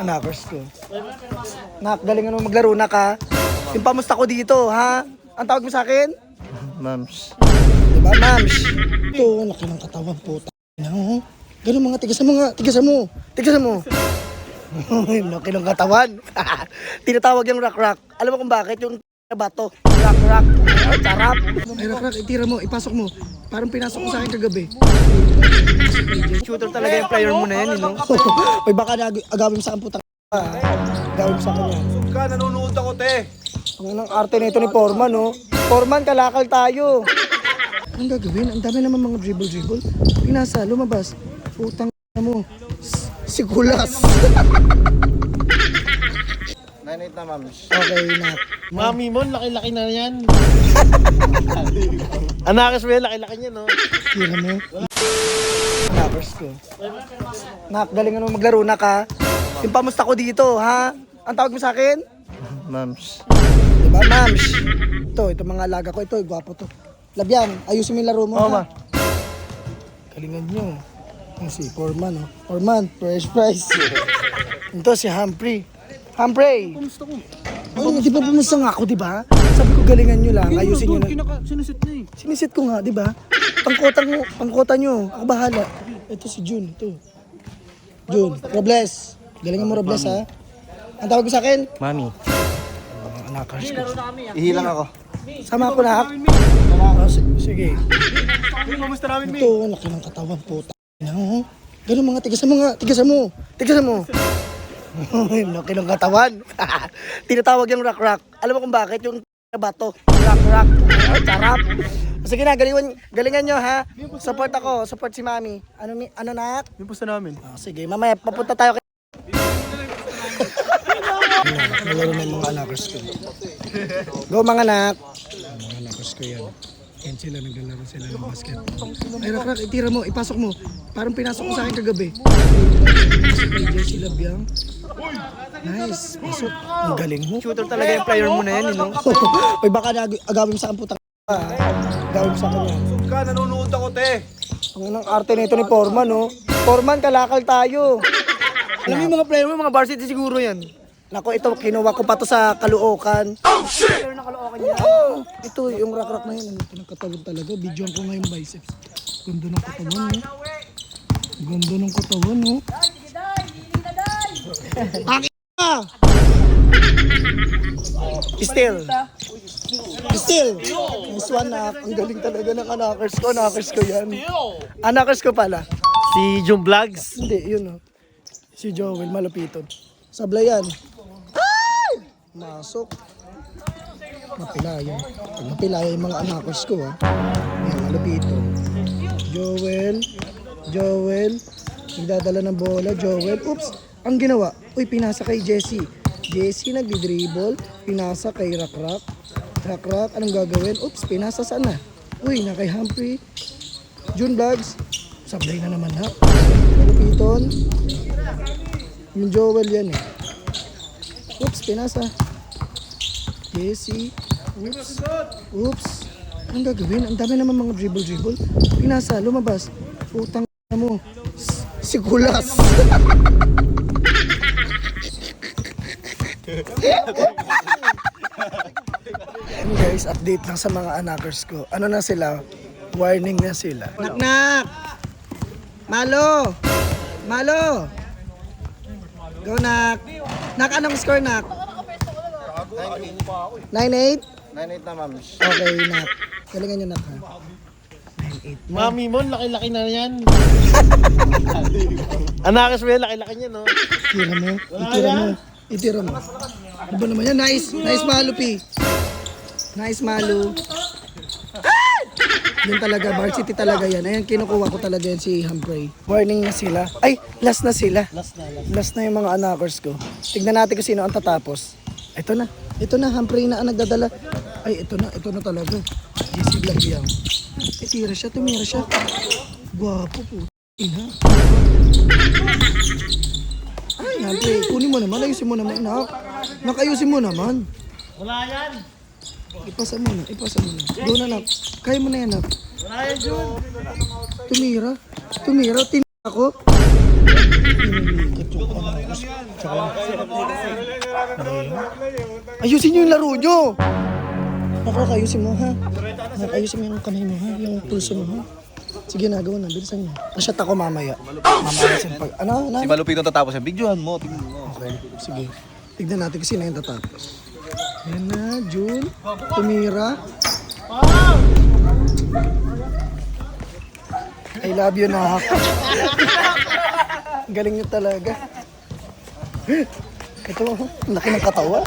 Knockers ko. Nak, galingan mo maglaro na ka. Yung pamusta ko dito, ha? Ang tawag mo sa akin? Mams. Diba, Mams? Ito, laki ng katawan po. No? Ganun mga, tigasan mo nga. Tigasan mo. Tigasan mo. Laki ng katawan. Tinatawag yung rock-rock. Alam mo kung bakit? Yung bato. Rock-rock. Charap. Ay, rock-rock, itira mo. Ipasok mo. Parang pinasok mo sa akin kagabi. Shooter talaga yung player mo na yan, no? Uy, baka agawin mo sa akin putang agawin mo sa akin yan. Ka, nanonood ako, te. Ang arte nito ni Foreman, no? Foreman, kalakal tayo. Anong gagawin? Ang dami naman mga dribble-dribble. Pinasa, lumabas. Putang mo. Si Kulas. 9-8 na, Mams. Okay, na. Mami mo, laki-laki na yan. Anakas mo yan, laki-laki niya, no? Tira mo. Knockers ko. Nak, galingan mo maglaro na ka. Yung pamusta ko dito, ha? Ang tawag mo sa akin? Mams. Diba, Mams? Ito mga alaga ko. Ito, gwapo to. Labyan, ayusin mo yung laro mo, Oo, ha? ma. Galingan nyo. Yung si Foreman, oh. Foreman, fresh price. Ito si Humphrey. Humphrey! Kumusta ko? Oh, di ba bumusta nga ako, di ba? Sabi ko galingan nyo lang, ayusin nyo na. Sinisit niya eh. Sinisit ko nga, di ba? Pangkota nyo. Ako bahala. Ito si June, ito. June, Robles. Galingan mo, Robles, ha? Ang tawag mo sa akin? Mami. Anakars ko. Ihilang ako. Sama ko na. Sige. Kumusta namin, Mi? Ito, laki ng katawan po. No? Ganun mga, tigasan mo nga. Tigasan mo. Tigasan mo. Laki ng katawan. Tinatawag yung rock-rock. Alam mo kung bakit? Yung bato. Rock-rock. Charap. Sige na, galingan nyo, ha? Support ako. Support si Mami. Ano na? Kumusta namin? Sige, mamaya papunta tayo kay... Nalaro na yung mga anakers ko. Go mga anak. Mga anakers ko yan. Yan sila, naglalaro sila ng basket. Ay, rak, itira mo, ipasok mo. Parang pinasok mo sa akin kagabi. Jesse Labiang. Nice, pasok. Ang galing mo. Shooter talaga yung player mo na yan, no? Uy, baka agawin mo sa akin putang agawin mo sa akin yan. Ka, nanonood ako, te. Ang arte nito ni Foreman, no? Foreman, kalakal tayo. Alam mo yung mga player mo, mga varsity siguro yan. Nako, ito, kinuha ko pa to sa Caloocan. Oh, shit! Player na Caloocan yan. Oh! Ito, yung rock-rock na yun. Ano, katawan talaga. Videoan ko nga yung biceps. Ganda ng katawan, no? Ganda ng katawan, no? Akin na! Still. Nice one, nak. Ang galing talaga ng anakers ko. Anakers ko yan. Anakers ko pala. Si June Vlogs. Hindi, yun, no? Si Joel, malupiton. Sablayan. Ay! Masok. Mapilaya. Pag mapilaya yung mga anakers ko, ha. Yan, malupiton. Joel. Nagdadala ng bola, Joel. Oops! Ang ginawa, uy, pinasa kay Jesse. Jesse nagdi-dribble, pinasa kay Rakrak. Rakrak, anong gagawin? Oops, pinasa saan na? Uy, na kay Humphrey. June Vlogs. Sablay na naman, ha. Malupiton. Yung Joel yan, eh. Oops, pinasa. Jesse. Oops. Anong gagawin? Ang dami naman mga dribble. Pinasa, lumabas. Putang mo. Si Kulas. Guys, update lang sa mga anakers ko. Ano na sila? Warning na sila. Nak! Malo! Go, Nak! Nak, anong score, Nak? 9-8? 9-8 na, Mams. Okay, Nak. Galingan nyo, Nak, ha? 9-8. Mami mo, laki-laki na yan. Anakas mo yan, laki-laki niya, no? Itira mo. Ano ba naman yan? Nice Malu, P. Nice Malu. Yun talaga, varsity talaga yan. Ayan, kinukuha ko talaga yan si Humphrey. Warning na sila. Ay, last na sila. Last na yung mga anakers ko. Tignan natin kung sino ang tatapos. Ito na, Humphrey na ang nagdadala. Ay, ito na talaga. Jesse Labiang. Tumira siya. Gwapo po. Ina. Ay, Humphrey, kunin mo naman. Ayusin mo naman, inak. Nakayusin mo naman. Wala yan. Ipasa mo na. Go na, nak. Kaya mo na yan, nak. Wala yan, June. Tumira. Tinira ko. Tinimikit Ayusin nyo yung laro nyo! Nakaka, ayusin mo ha. Ayusin mo yung kamay mo ha, yung pulso mo ha. Sige na, gawa na, bilisan nyo. Pasyat ako mamaya. Mamaya sa pag... Ano? Si Malupitong tatapos yan. Videohan mo. Tingnan mo. Okay, sige. Tignan natin kung sino yung tatapos. Ayan na, Jun. Tumira. I love you, Nak. Galing nyo talaga. Ito, laki ng katawa.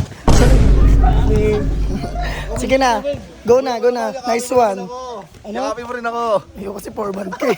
Sige na. Go na, go na. Nice one. Ano? Yakapin mo rin ako. Ayoko kasi 4-month ka eh.